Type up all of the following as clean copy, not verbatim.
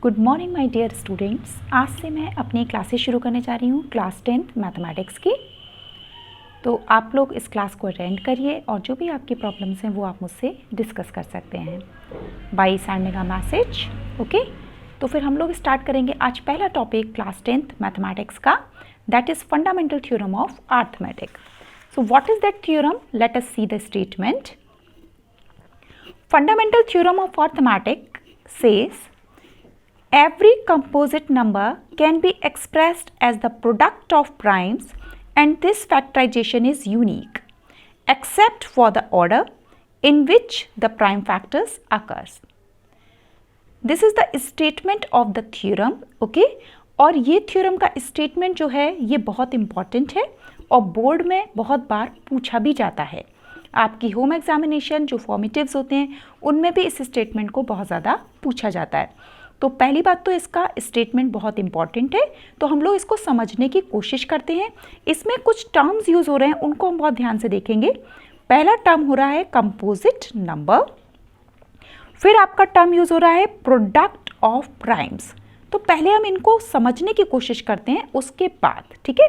Good morning my dear students. आज से मैं अपनी क्लासेस शुरू करने जा रही हूँ क्लास 10th मैथमेटिक्स की। तो आप लोग इस क्लास को अटेंड करिए और जो भी आपकी प्रॉब्लम्स हैं वो आप मुझसे डिस्कस कर सकते हैं by sending a message. Okay, तो फिर हम लोग स्टार्ट करेंगे आज पहला टॉपिक क्लास 10th मैथमेटिक्स का, that is fundamental theorem of arithmetic. So what is that theorem? Let us see the statement. Fundamental theorem of arithmetic says every composite number can be expressed as the product of primes, and this factorization is unique except for the order in which the prime factors occurs. This is the statement of the theorem. Okay, और ये theorem का statement जो है ये बहुत important है और board में बहुत बार पूछा भी जाता है। आपकी होम एग्जामिनेशन जो फॉर्मेटिव्स होते हैं उनमें भी इस स्टेटमेंट को बहुत ज़्यादा पूछा जाता है। तो पहली बात तो इसका स्टेटमेंट बहुत इंपॉर्टेंट है, तो हम लोग इसको समझने की कोशिश करते हैं। इसमें कुछ टर्म्स यूज़ हो रहे हैं, उनको हम बहुत ध्यान से देखेंगे। पहला टर्म हो रहा है कंपोजिट नंबर, फिर आपका टर्म यूज़ हो रहा है प्रोडक्ट ऑफ प्राइम्स। तो पहले हम इनको समझने की कोशिश करते हैं, उसके बाद ठीक है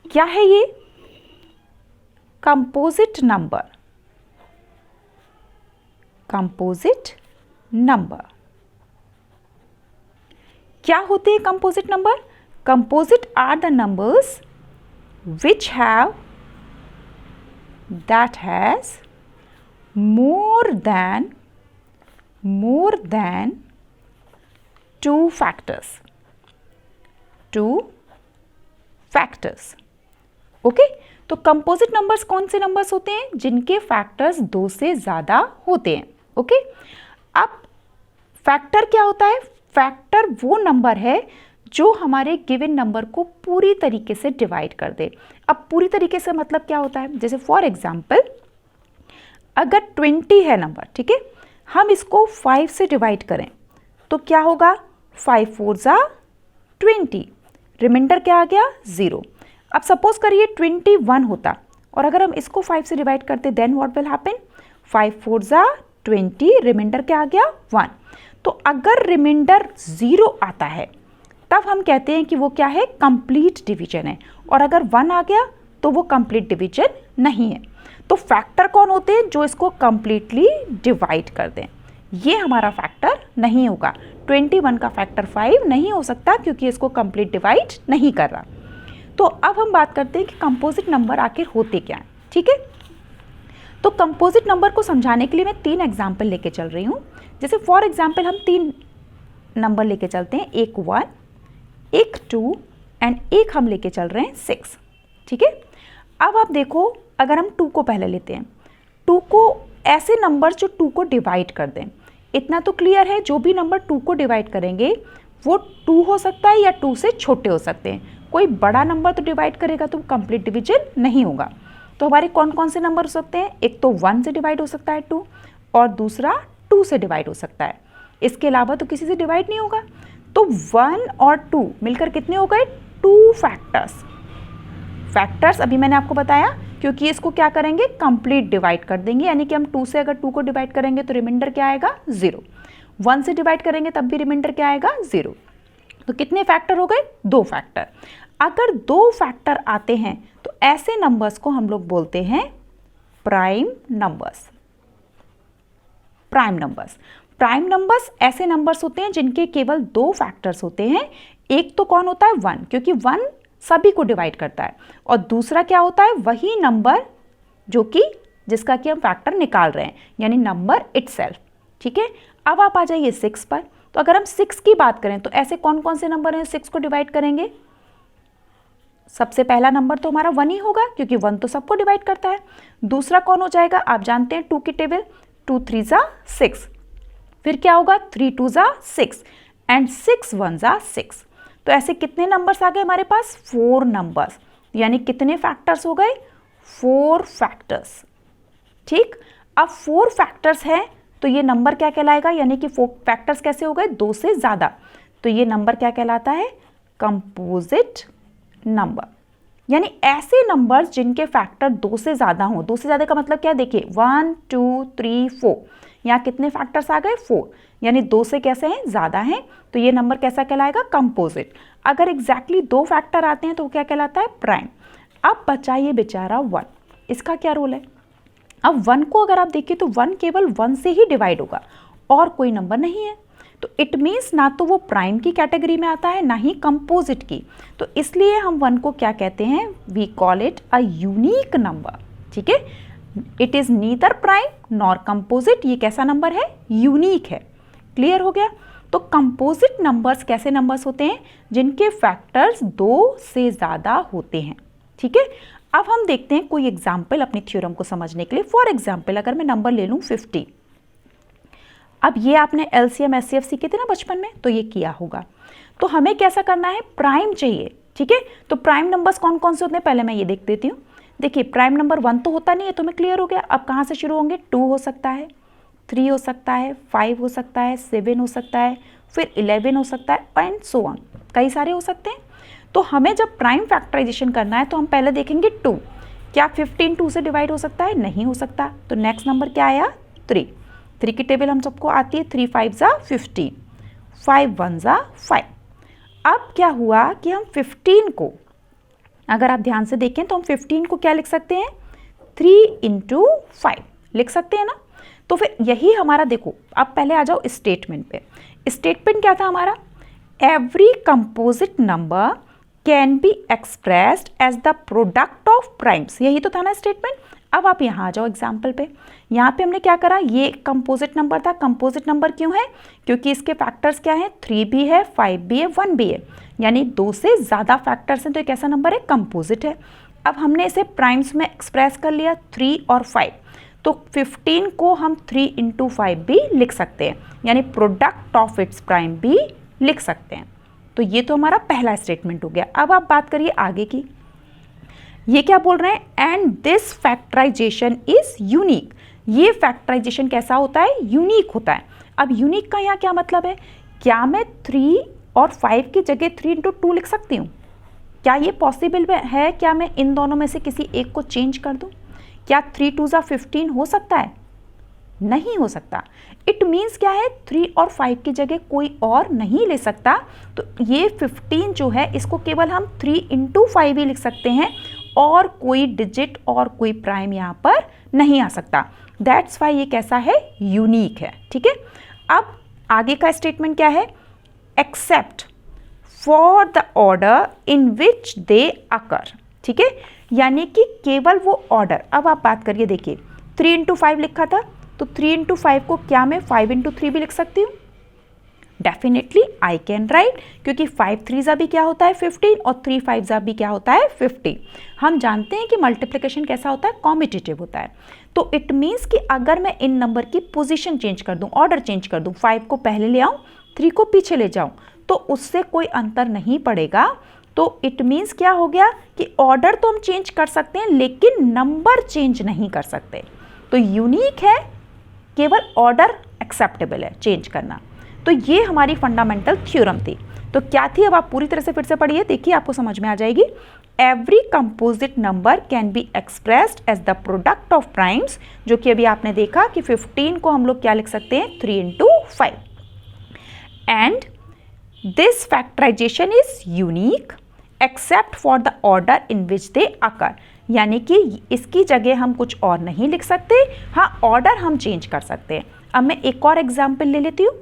क्या है ये कंपोजिट नंबर। कंपोजिट नंबर क्या होते हैं composite number? Composite are the numbers which have that has more than two factors. Okay, तो कंपोजिट नंबर्स कौन से नंबर्स होते हैं? जिनके फैक्टर्स 2 से ज़्यादा होते हैं। ओके, अब फैक्टर क्या होता है? फैक्टर वो नंबर है जो हमारे गिवन नंबर को पूरी तरीके से डिवाइड कर दे। अब पूरी तरीके से मतलब क्या होता है? जैसे फॉर एग्जांपल अगर 20 है नंबर, ठीक है, हम इसको 5 से डिवाइड करें तो क्या होगा? 5 4 जा 20, रिमाइंडर क्या आ गया? 0। अब सपोज करिए 21 होता और अगर हम इसको 5 से डिवाइड करते देन व्हाट विल हैपन? 5 4 जा 20, रिमाइंडर क्या आ गया? 1। तो अगर रिमाइंडर 0 आता है तब हम कहते हैं कि वो क्या है? कंप्लीट डिवीजन है। और अगर 1 आ गया तो वो कंप्लीट डिवीजन नहीं है। तो फैक्टर कौन होते हैं? जो इसको कंप्लीटली डिवाइड कर दें। ये हमारा फैक्टर नहीं होगा। 21 का फैक्टर 5 नहीं हो सकता क्योंकि इसको कंप्लीट डिवाइड नहीं कर रहा। तो अब हम बात करते हैं कि कंपोजिट नंबर आखिर होते क्या हैं। ठीक है, तो कंपोजिट नंबर को समझाने के लिए मैं 3 एग्जाम्पल लेके चल रही हूँ। जैसे फॉर एग्जाम्पल हम 3 नंबर लेके चलते हैं, एक 1, एक 2 एंड एक हम लेके चल रहे हैं 6। ठीक है, अब आप देखो अगर हम 2 को पहले लेते हैं, 2 को ऐसे नंबर जो 2 को डिवाइड कर दें। इतना तो क्लियर है, जो भी नंबर 2 को डिवाइड करेंगे वो 2 हो सकता है या 2 से छोटे हो सकते हैं। कोई बड़ा नंबर तो डिवाइड करेगा तो कंप्लीट डिवीजन नहीं होगा। तो हमारे कौन कौन से नंबर हो सकते हैं? एक तो 1 से डिवाइड हो सकता है 2, और दूसरा 2 से डिवाइड हो सकता है। इसके अलावा तो किसी से डिवाइड नहीं होगा। तो 1 और 2 मिलकर कितने हो गए? 2 फैक्टर्स अभी मैंने आपको बताया, क्योंकि इसको क्या करेंगे? कंप्लीट डिवाइड कर देंगे। यानी कि हम 2 से अगर 2 को डिवाइड करेंगे तो रिमाइंडर क्या आएगा? 0। 1 से डिवाइड करेंगे तब भी रिमाइंडर क्या आएगा? 0। तो कितने फैक्टर हो गए? 2 फैक्टर। अगर 2 फैक्टर आते हैं तो ऐसे नंबर्स को हम लोग बोलते हैं प्राइम नंबर्स। प्राइम नंबर्स ऐसे नंबर्स होते हैं जिनके केवल 2 फैक्टर्स होते हैं। एक तो कौन होता है? 1, क्योंकि 1 सभी को डिवाइड करता है। और दूसरा क्या होता है? वही नंबर जो कि जिसका कि हम फैक्टर निकाल रहे हैं, यानी नंबर इटसेल्फ। ठीक है, अब आप आ जाइए 6 पर। तो अगर हम 6 की बात करें तो ऐसे कौन कौन से नंबर हैं 6 को डिवाइड करेंगे? सबसे पहला नंबर तो हमारा 1 ही होगा, क्योंकि 1 तो सबको डिवाइड करता है। दूसरा कौन हो जाएगा? आप जानते हैं 2 की टेबल, 2 3 जा 6, फिर क्या होगा? 3 2 जा 6 एंड 6 1 जा 6। तो ऐसे कितने नंबर्स आ गए हमारे पास? 4 नंबर्स। यानी कितने फैक्टर्स हो गए? 4 फैक्टर्स। ठीक, अब 4 फैक्टर्स हैं तो ये नंबर क्या कहलाएगा? यानी कि 4 फैक्टर्स कैसे हो गए? 2 से ज़्यादा। तो ये नंबर क्या कहलाता है? Composite number. यानी ऐसे नंबर्स जिनके फैक्टर 2 से ज़्यादा हों। 2 से ज़्यादा का मतलब क्या? देखिए 1 2 3 4, यहाँ कितने फैक्टर्स आ गए 4, यानी 2 से कैसे हैं ज़्यादा हैं, तो ये नंबर कैसा कहलाएगा कंपोजिट। अगर एग्जैक्टली 2 फैक्टर आते हैं तो क्या कहलाता है प्राइम। अब बचा ये बेचारा 1, इसका क्या रोल है। अब 1 को अगर आप देखिए तो 1 केवल 1 से ही डिवाइड होगा और कोई नंबर नहीं है, तो इट मीन्स ना तो वो प्राइम की कैटेगरी में आता है ना ही कंपोजिट की, तो इसलिए हम 1 को क्या कहते हैं, we call it a unique number. ठीक है, it is neither prime nor composite, ये कैसा नंबर है, यूनिक है। क्लियर हो गया। तो कंपोजिट नंबर्स कैसे नंबर्स होते हैं, जिनके फैक्टर्स 2 से ज़्यादा होते हैं। ठीक है, अब हम देखते हैं कोई एग्जाम्पल अपनी थ्योरम को समझने के लिए। फॉर एग्जाम्पल अगर मैं नंबर ले लूँ 50, अब ये आपने LCM SCF सीखे थे ना बचपन में, तो ये किया होगा। तो हमें कैसा करना है, प्राइम चाहिए। ठीक है, तो प्राइम नंबर्स कौन कौन से होते हैं पहले मैं ये देख देती हूँ। देखिए प्राइम नंबर 1 तो होता नहीं है, तो मैं क्लियर हो गया। अब कहाँ से शुरू होंगे, 2 हो सकता है, 3 हो सकता है, 5 हो सकता है, 7 हो सकता है, फिर 11 हो सकता है एंड सो ऑन, कई सारे हो सकते हैं। तो हमें जब प्राइम फैक्टराइजेशन करना है तो हम पहले देखेंगे 2, क्या 15 2 से डिवाइड हो सकता है, नहीं हो सकता। तो नेक्स्ट नंबर क्या आया 3, 3 की टेबल हम सबको आती है, 3 5 ज़ा 15, 5 1 ज़ा 5। अब क्या हुआ कि हम 15 को, अगर आप ध्यान से देखें तो हम 15 को क्या लिख सकते हैं, 3 × 5 लिख सकते हैं ना। तो फिर यही हमारा, देखो अब पहले आ जाओ स्टेटमेंट पे। स्टेटमेंट क्या था हमारा, every composite number can be expressed as the product of primes, यही तो था ना स्टेटमेंट। अब आप यहाँ आ जाओ एग्जाम्पल पे। यहाँ पे हमने क्या करा, ये कंपोजिट नंबर था। कंपोजिट नंबर क्यों है, क्योंकि इसके फैक्टर्स क्या हैं, 3 भी है, 5 भी है, 1 भी है, यानी 2 से ज़्यादा फैक्टर्स हैं, तो एक ऐसा नंबर है कंपोजिट है। अब हमने इसे प्राइम्स में एक्सप्रेस कर लिया 3 और 5, तो 15 को हम 3 × 5 भी लिख सकते हैं, यानी प्रोडक्ट ऑफ इट्स प्राइम भी लिख सकते हैं। तो ये तो हमारा पहला स्टेटमेंट हो गया। अब आप बात करिए आगे की, ये क्या बोल रहे हैं, and this factorization is unique. ये फैक्टराइजेशन कैसा होता है, यूनिक होता है। अब यूनिक का यहाँ क्या मतलब है, क्या मैं 3 और 5 की जगह 3 × 2 लिख सकती हूँ, क्या ये पॉसिबल है, क्या मैं इन दोनों में से किसी एक को चेंज कर दूँ, क्या 3 2 ज़ा 15 हो सकता है, नहीं हो सकता। इट मीन्स क्या है, 3 और 5 की जगह कोई और नहीं ले सकता, तो ये 15 जो है इसको केवल हम 3 × 5 ही लिख सकते हैं, और कोई डिजिट और कोई प्राइम यहाँ पर नहीं आ सकता। दैट्स वाई ये कैसा है, यूनिक है। ठीक है, अब आगे का स्टेटमेंट क्या है, except for the order in which they occur. ठीक है, यानी कि केवल वो ऑर्डर। अब आप बात करिए, देखिए 3 × 5 लिखा था, तो 3 × 5 को क्या मैं 5 × 3 भी लिख सकती हूँ, डेफिनेटली आई कैन राइट, क्योंकि 5 3 ज़ा भी क्या होता है 15 और 3 5 ज़ा भी क्या होता है 50। हम जानते हैं कि मल्टीप्लिकेशन कैसा होता है, कॉम्पिटिटिव होता है। तो इट मीन्स कि अगर मैं इन नंबर की पोजीशन चेंज कर दूं, ऑर्डर चेंज कर दूं, 5 को पहले ले आऊं, 3 को पीछे ले जाऊं, तो उससे कोई अंतर नहीं पड़ेगा। तो इट मीन्स क्या हो गया कि ऑर्डर तो हम चेंज कर सकते हैं लेकिन नंबर चेंज नहीं कर सकते। तो यूनिक है, केवल ऑर्डर एक्सेप्टेबल है चेंज करना। तो ये हमारी फंडामेंटल थ्योरम थी। तो क्या थी, अब आप पूरी तरह से फिर से पढ़िए, देखिए आपको समझ में आ जाएगी। Every composite number can be expressed as the product of primes, जो कि अभी आपने देखा कि 15 को हम लोग क्या लिख सकते हैं, 3 × 5। And this factorization is unique except for the order in which they occur, यानी कि इसकी जगह हम कुछ और नहीं लिख सकते, हाँ ऑर्डर हम चेंज कर सकते हैं। अब मैं एक और एग्जाम्पल ले लेती हूँ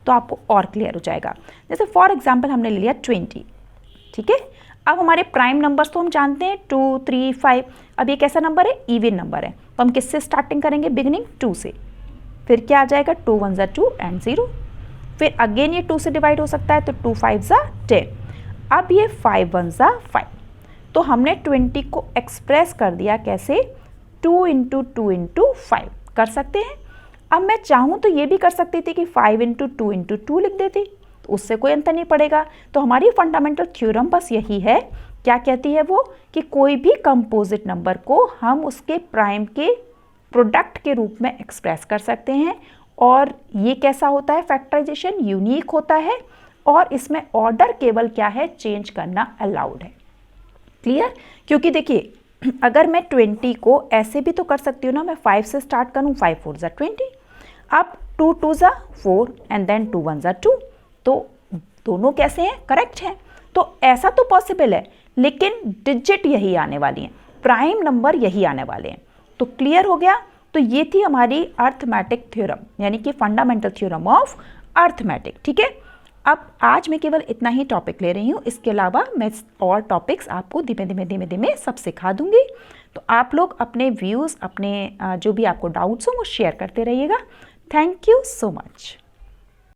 तो आपको और क्लियर हो जाएगा। जैसे फॉर एग्जाम्पल हमने ले लिया 20। ठीक है, अब हमारे प्राइम नंबर्स तो हम जानते हैं 2 3 5। अब ये कैसा नंबर है, इवन नंबर है, तो हम किससे स्टार्टिंग करेंगे, बिगिनिंग 2 से। फिर क्या आ जाएगा, 2 1 ज़ा 2 एंड 0। फिर अगेन ये 2 से डिवाइड हो सकता है, तो 2 5 ज़ा 10। अब ये 5 1 ज़ा 5। तो हमने 20 को एक्सप्रेस कर दिया कैसे, 2 × 2 × 5 कर सकते हैं। अब मैं चाहूँ तो ये भी कर सकती थी कि 5 × 2 × 2 लिख देती, तो उससे कोई अंतर नहीं पड़ेगा। तो हमारी फंडामेंटल थ्योरम बस यही है, क्या कहती है वो, कि कोई भी कंपोजिट नंबर को हम उसके प्राइम के प्रोडक्ट के रूप में एक्सप्रेस कर सकते हैं। और ये कैसा होता है, फैक्टराइजेशन यूनिक होता है, और इसमें ऑर्डर केवल क्या है, चेंज करना अलाउड है। क्लियर, क्योंकि देखिए अगर मैं 20 को ऐसे भी तो कर सकती हूँ ना, मैं 5 से स्टार्ट करूँ, 5 4 ज़ा 20। अब 2 2 ज़ा 4 एंड देन 2 1 ज़ा 2, तो दोनों कैसे हैं, करेक्ट हैं। तो ऐसा तो पॉसिबल है, लेकिन डिजिट यही आने वाली हैं, प्राइम नंबर यही आने वाले हैं। तो क्लियर हो गया। तो ये थी हमारी अर्थमेटिक थ्योरम, यानी कि फंडामेंटल थ्योरम ऑफ अर्थमेटिक। ठीक है, अब आज मैं केवल इतना ही टॉपिक ले रही हूँ, इसके अलावा मैं और टॉपिक्स आपको धीमे धीमे सब सिखा दूंगी। तो आप लोग अपने व्यूज़, अपने जो भी आपको डाउट्स हो वो शेयर करते रहिएगा। Thank you so much.